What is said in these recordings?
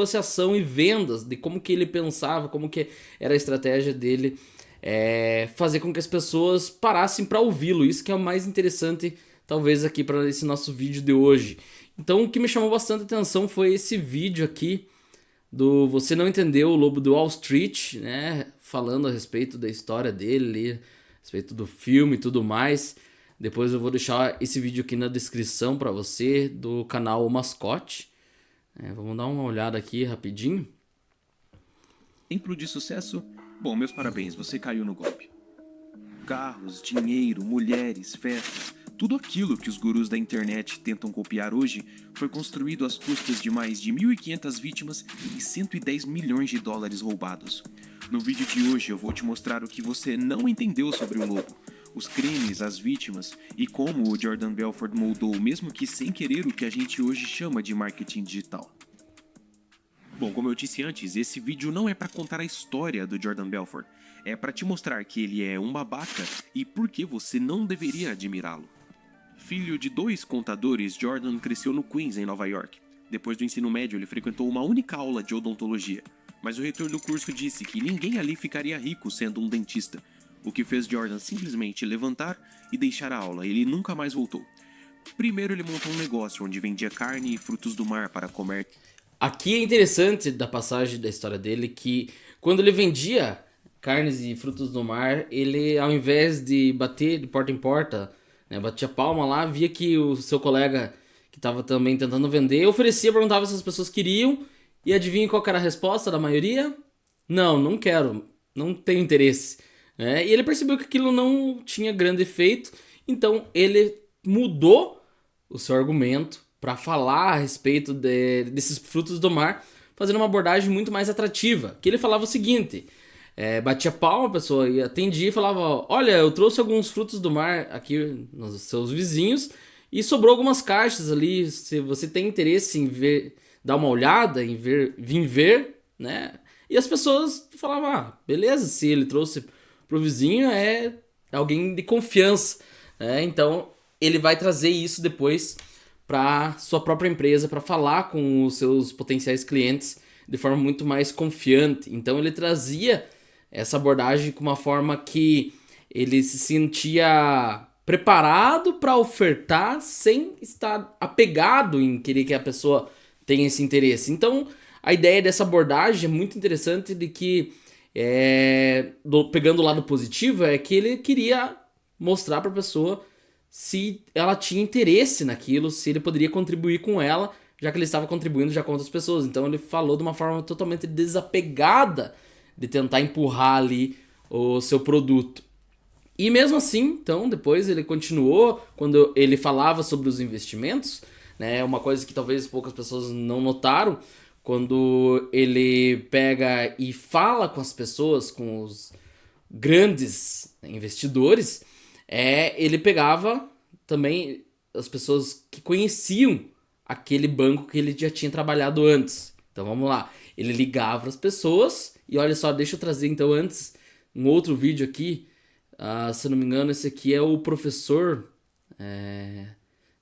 negociação e vendas, de como que ele pensava, como que era a estratégia dele, fazer com que as pessoas parassem para ouvi-lo. Isso que é o mais interessante, talvez, aqui para esse nosso vídeo de hoje. Então, o que me chamou bastante atenção foi esse vídeo aqui do Você Não Entendeu, o Lobo do Wall Street, né? Falando a respeito da história dele, a respeito do filme e tudo mais. Depois eu vou deixar esse vídeo aqui na descrição para você, do canal O Mascote. Vamos dar uma olhada aqui rapidinho. Exemplo de sucesso? Bom, meus parabéns, você caiu no golpe. Carros, dinheiro, mulheres, festas, tudo aquilo que os gurus da internet tentam copiar hoje foi construído às custas de mais de 1.500 vítimas e 110 milhões de dólares roubados. No vídeo de hoje eu vou te mostrar o que você não entendeu sobre o lobo, os crimes, as vítimas e como o Jordan Belfort moldou, mesmo que sem querer, o que a gente hoje chama de marketing digital. Bom, como eu disse antes, esse vídeo não é para contar a história do Jordan Belfort, é para te mostrar que ele é um babaca e por que você não deveria admirá-lo. Filho de 2 contadores, Jordan cresceu no Queens, em Nova York. Depois do ensino médio, ele frequentou uma única aula de odontologia, mas o reitor do curso disse que ninguém ali ficaria rico sendo um dentista, o que fez Jordan simplesmente levantar e deixar a aula. Ele nunca mais voltou. Primeiro ele montou um negócio onde vendia carne e frutos do mar para comer. Aqui é interessante da passagem da história dele que quando ele vendia carnes e frutos do mar, ele, ao invés de bater de porta em porta, né, batia palma lá, via que o seu colega que estava também tentando vender oferecia, perguntava se as pessoas queriam, e adivinha qual que era a resposta da maioria? Não, não quero, não tenho interesse. E ele percebeu que aquilo não tinha grande efeito, então ele mudou o seu argumento para falar a respeito desses frutos do mar, fazendo uma abordagem muito mais atrativa. Que ele falava o seguinte: batia palma, a pessoa ia atendia e falava: olha, eu trouxe alguns frutos do mar aqui nos seus vizinhos e sobrou algumas caixas ali. Se você tem interesse em ver, dar uma olhada, em ver, vir ver, né? E as pessoas falavam: ah, beleza, se ele trouxe pro vizinho é alguém de confiança, né? Então ele vai trazer isso depois para sua própria empresa, para falar com os seus potenciais clientes de forma muito mais confiante. Então ele trazia essa abordagem com uma forma que ele se sentia preparado para ofertar sem estar apegado em querer que a pessoa tenha esse interesse. Então a ideia dessa abordagem é muito interessante, de que pegando o lado positivo, é que ele queria mostrar para a pessoa se ela tinha interesse naquilo, se ele poderia contribuir com ela, já que ele estava contribuindo já com outras pessoas. Então ele falou de uma forma totalmente desapegada de tentar empurrar ali o seu produto. E mesmo assim, então, depois ele continuou, quando ele falava sobre os investimentos, né, uma coisa que talvez poucas pessoas não notaram, quando ele pega e fala com as pessoas, com os grandes investidores, ele pegava também as pessoas que conheciam aquele banco que ele já tinha trabalhado antes. Então vamos lá, ele ligava as pessoas e olha só, deixa eu trazer então antes um outro vídeo aqui. Se eu não me engano, esse aqui é o professor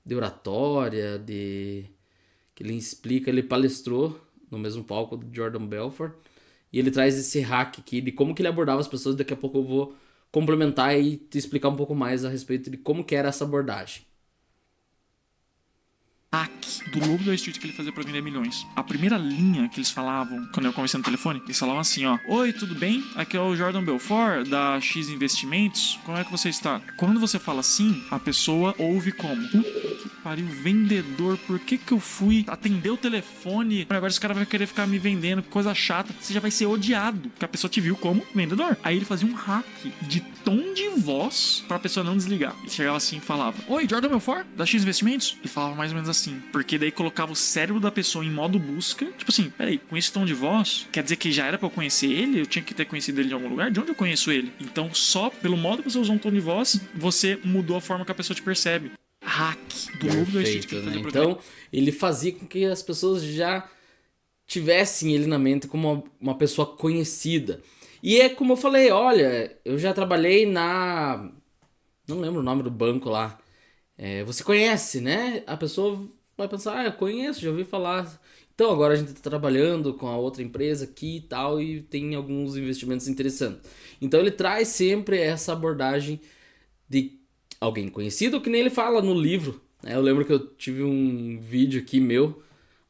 de oratória, que ele explica, ele palestrou no mesmo palco do Jordan Belfort, e ele traz esse hack aqui de como que ele abordava as pessoas. Daqui a pouco eu vou complementar e te explicar um pouco mais a respeito de como que era essa abordagem. Do Lobo da Street que ele fazia pra vender milhões. A primeira linha que eles falavam, quando eu conversei no telefone, eles falavam assim, ó: oi, tudo bem? Aqui é o Jordan Belfort, da X Investimentos. Como é que você está? Quando você fala assim, a pessoa ouve como: que pariu, vendedor, por que eu fui atender o telefone? Agora esse cara vai querer ficar me vendendo, que coisa chata. Você já vai ser odiado, porque a pessoa te viu como vendedor. Aí ele fazia um hack de tom de voz pra pessoa não desligar. Ele chegava assim e falava: oi, Jordan Belfort, da X Investimentos? E falava mais ou menos assim, porque daí colocava o cérebro da pessoa em modo busca. Tipo assim, peraí, com esse tom de voz, quer dizer que já era pra eu conhecer ele? Eu tinha que ter conhecido ele de algum lugar? De onde eu conheço ele? Então, só pelo modo que você usou um tom de voz, você mudou a forma que a pessoa te percebe. Hack do Lobo da Street. Né? Então, ele fazia com que as pessoas já tivessem ele na mente como uma pessoa conhecida. E é como eu falei, olha, eu já trabalhei na... não lembro o nome do banco lá. Você conhece, né? A pessoa vai pensar, eu conheço, já ouvi falar. Então agora a gente está trabalhando com a outra empresa aqui e tal, e tem alguns investimentos interessantes. Então ele traz sempre essa abordagem de alguém conhecido, que nem ele fala no livro. Né? Eu lembro que eu tive um vídeo aqui meu,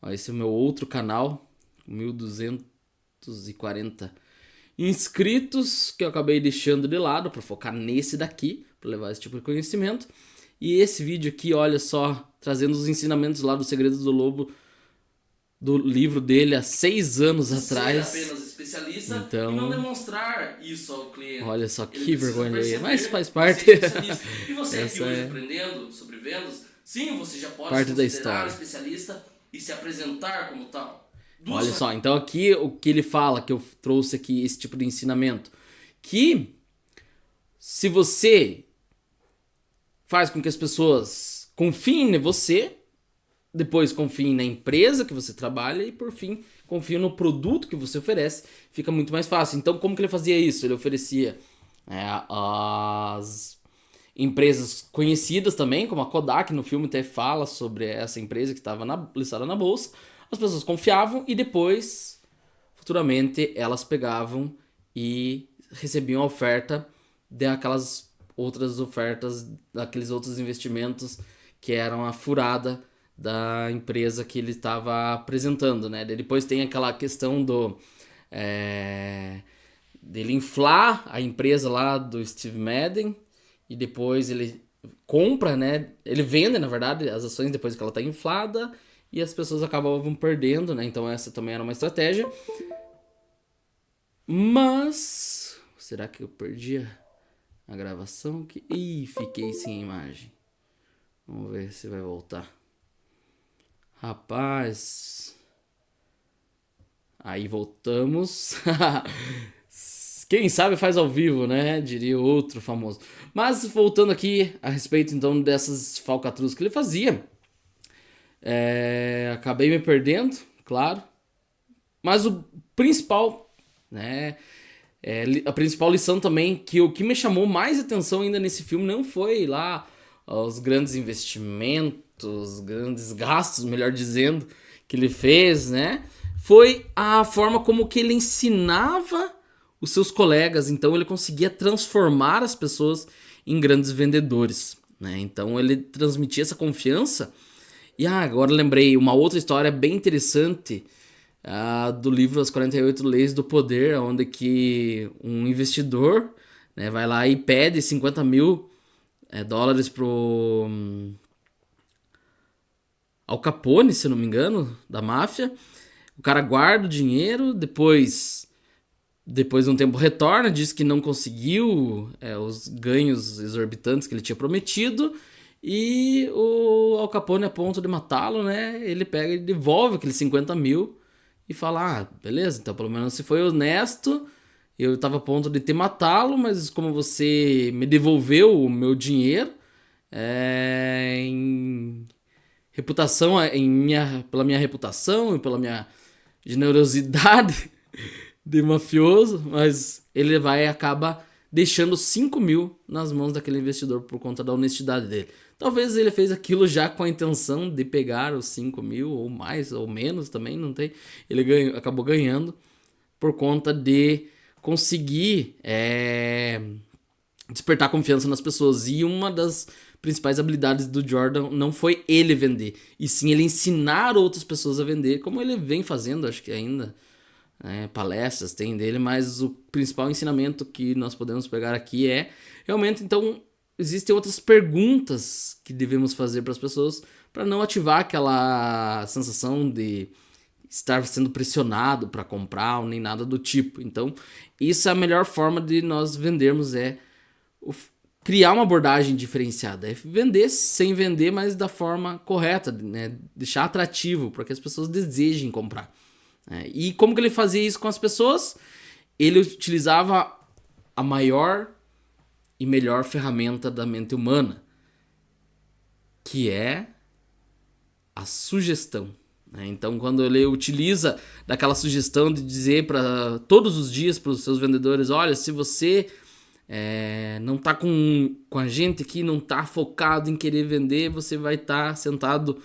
ó, esse é o meu outro canal, 1240 inscritos, que eu acabei deixando de lado para focar nesse daqui, para levar esse tipo de conhecimento. E esse vídeo aqui, olha só, trazendo os ensinamentos lá do Segredos do Lobo, do livro dele há 6 anos atrás. Ser apenas especialista Então, e não demonstrar isso ao cliente. Olha só Ele que precisa vergonha aí, perceber mas faz que parte. você é especialista. E você aqui Essa hoje é aprendendo sobre vendas, sim, você já pode parte se da considerar história. especialista e se apresentar como tal. Olha só, então aqui o que ele fala, que eu trouxe aqui, esse tipo de ensinamento, que se você faz com que as pessoas confiem em você, depois confiem na empresa que você trabalha e por fim confiem no produto que você oferece, fica muito mais fácil. Então como que ele fazia isso? Ele oferecia as empresas conhecidas também, como a Kodak, no filme até fala sobre essa empresa que estava listada na bolsa. As pessoas confiavam e depois, futuramente, elas pegavam e recebiam a oferta daquelas outras ofertas, daqueles outros investimentos que eram a furada da empresa que ele estava apresentando, né? Depois tem aquela questão dele inflar a empresa lá do Steve Madden e depois ele compra, né? Ele vende, na verdade, as ações depois que ela está inflada e as pessoas acabavam perdendo, né? Então essa também era uma estratégia. Mas será que eu perdi a gravação? Ih, fiquei sem imagem. Vamos ver se vai voltar. Rapaz. Aí voltamos. Quem sabe faz ao vivo, né? Diria outro famoso. Mas voltando aqui a respeito então dessas falcatruas que ele fazia. Acabei me perdendo, claro. Mas o principal, né? A principal lição também, que o que me chamou mais atenção ainda nesse filme não foi lá os grandes investimentos, grandes gastos, melhor dizendo, que ele fez, né? Foi a forma como que ele ensinava os seus colegas. Então ele conseguia transformar as pessoas em grandes vendedores, né? Então ele transmitia essa confiança. E agora lembrei uma outra história bem interessante do livro As 48 Leis do Poder, onde que um investidor, né, vai lá e pede 50 mil dólares pro Al Capone, se não me engano, da máfia. O cara guarda o dinheiro, depois de um tempo retorna, diz que não conseguiu os ganhos exorbitantes que ele tinha prometido. E o Al Capone, a ponto de matá-lo, né, ele pega e devolve aqueles 50 mil e fala, beleza, então pelo menos você foi honesto, eu estava a ponto de te matá-lo, mas como você me devolveu o meu dinheiro, em reputação, pela minha reputação e pela minha generosidade de mafioso, mas ele vai e acaba deixando 5 mil nas mãos daquele investidor por conta da honestidade dele. Talvez ele fez aquilo já com a intenção de pegar os 5 mil, ou mais, ou menos também, não tem. Ele acabou ganhando por conta de conseguir despertar confiança nas pessoas. E uma das principais habilidades do Jordan não foi ele vender, e sim ele ensinar outras pessoas a vender, como ele vem fazendo, acho que ainda. Palestras tem dele, mas o principal ensinamento que nós podemos pegar aqui realmente, então, existem outras perguntas que devemos fazer para as pessoas para não ativar aquela sensação de estar sendo pressionado para comprar ou nem nada do tipo. Então, isso é a melhor forma de nós vendermos, criar uma abordagem diferenciada, vender sem vender, mas da forma correta, né? Deixar atrativo para que as pessoas desejem comprar. E como que ele fazia isso com as pessoas? Ele utilizava a maior e melhor ferramenta da mente humana, que é a sugestão. Então, quando ele utiliza daquela sugestão de dizer para todos os dias para os seus vendedores, olha, se você não está com a gente aqui, não está focado em querer vender, você vai estar sentado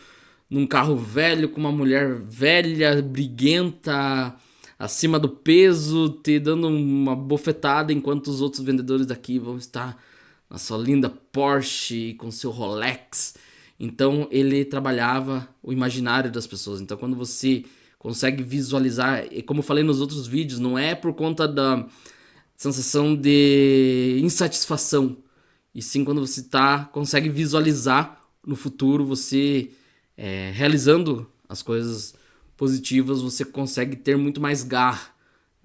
num carro velho com uma mulher velha, briguenta, acima do peso, te dando uma bofetada, enquanto os outros vendedores daqui vão estar na sua linda Porsche com seu Rolex. Então ele trabalhava o imaginário das pessoas. Então quando você consegue visualizar, e como eu falei nos outros vídeos, não é por conta da sensação de insatisfação, e sim quando você consegue visualizar no futuro, você realizando as coisas positivas, você consegue ter muito mais garra,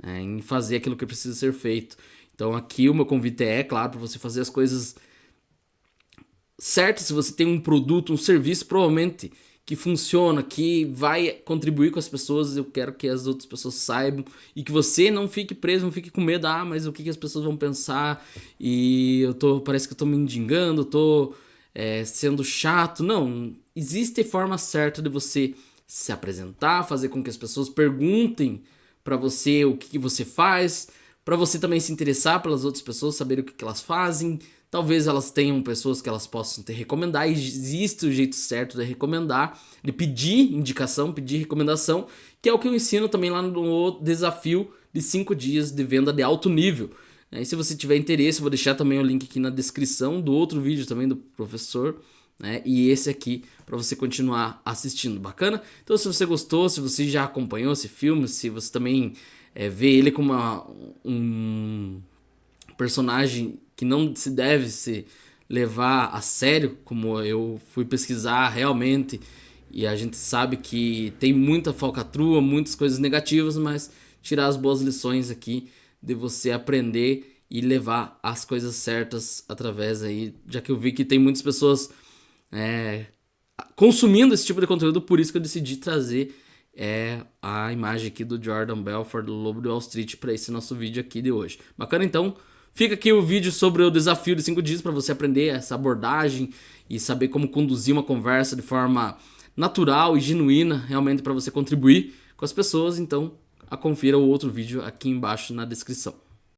né, em fazer aquilo que precisa ser feito. Então aqui o meu convite claro, para você fazer as coisas certas. Se você tem um produto, um serviço, provavelmente que funciona, que vai contribuir com as pessoas, eu quero que as outras pessoas saibam e que você não fique preso, não fique com medo, mas o que as pessoas vão pensar, e parece que eu tô me mendigando, eu tô sendo chato. Não, existe forma certa de você se apresentar, fazer com que as pessoas perguntem para você o que você faz, para você também se interessar pelas outras pessoas, saber o que elas fazem. Talvez elas tenham pessoas que elas possam te recomendar, e existe o jeito certo de recomendar, de pedir indicação, pedir recomendação, que é o que eu ensino também lá no desafio de 5 dias de venda de alto nível. E se você tiver interesse, eu vou deixar também o link aqui na descrição do outro vídeo também do professor, né? E esse aqui para você continuar assistindo, bacana? Então se você gostou, se você já acompanhou esse filme, se você também vê ele como um personagem que não se deve se levar a sério, como eu fui pesquisar realmente, e a gente sabe que tem muita falcatrua, muitas coisas negativas, mas tirar as boas lições aqui de você aprender e levar as coisas certas através aí, já que eu vi que tem muitas pessoas consumindo esse tipo de conteúdo, por isso que eu decidi trazer a imagem aqui do Jordan Belfort, do Lobo de Wall Street, para esse nosso vídeo aqui de hoje. Bacana? Então fica aqui o vídeo sobre o desafio de 5 dias para você aprender essa abordagem e saber como conduzir uma conversa de forma natural e genuína, realmente para você contribuir com as pessoas. Então confira o outro vídeo aqui embaixo na descrição.